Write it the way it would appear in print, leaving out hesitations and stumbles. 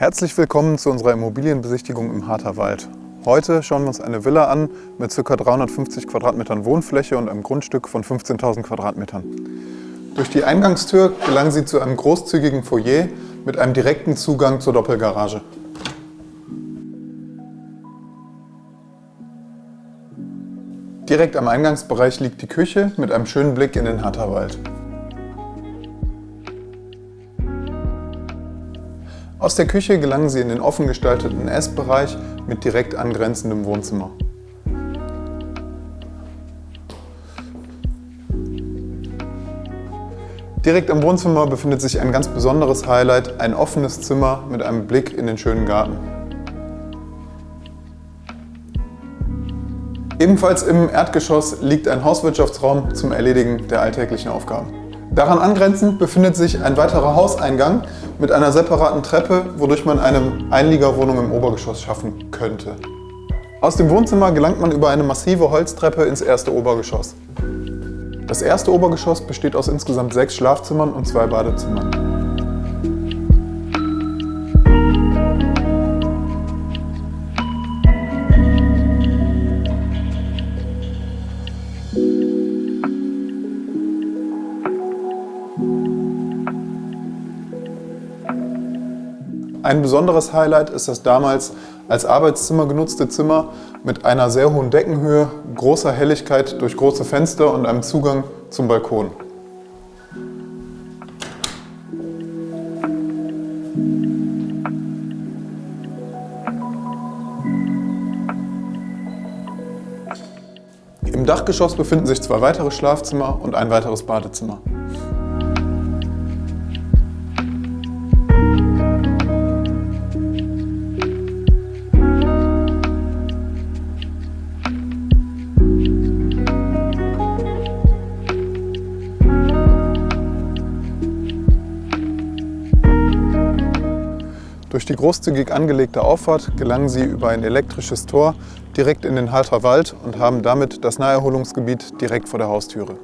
Herzlich willkommen zu unserer Immobilienbesichtigung im Hartherwald. Heute schauen wir uns eine Villa an mit ca. 350 Quadratmetern Wohnfläche und einem Grundstück von 15.000 Quadratmetern. Durch die Eingangstür gelangen Sie zu einem großzügigen Foyer mit einem direkten Zugang zur Doppelgarage. Direkt am Eingangsbereich liegt die Küche mit einem schönen Blick in den Hartherwald. Aus der Küche gelangen Sie in den offen gestalteten Essbereich mit direkt angrenzendem Wohnzimmer. Direkt am Wohnzimmer befindet sich ein ganz besonderes Highlight, ein offenes Zimmer mit einem Blick in den schönen Garten. Ebenfalls im Erdgeschoss liegt ein Hauswirtschaftsraum zum Erledigen der alltäglichen Aufgaben. Daran angrenzend befindet sich ein weiterer Hauseingang mit einer separaten Treppe, wodurch man eine Einliegerwohnung im Obergeschoss schaffen könnte. Aus dem Wohnzimmer gelangt man über eine massive Holztreppe ins erste Obergeschoss. Das erste Obergeschoss besteht aus insgesamt 6 Schlafzimmern und 2 Badezimmern. Ein besonderes Highlight ist das damals als Arbeitszimmer genutzte Zimmer mit einer sehr hohen Deckenhöhe, großer Helligkeit durch große Fenster und einem Zugang zum Balkon. Im Dachgeschoss befinden sich 2 weitere Schlafzimmer und ein weiteres Badezimmer. Durch die großzügig angelegte Auffahrt gelangen Sie über ein elektrisches Tor direkt in den Hartherwald und haben damit das Naherholungsgebiet direkt vor der Haustüre.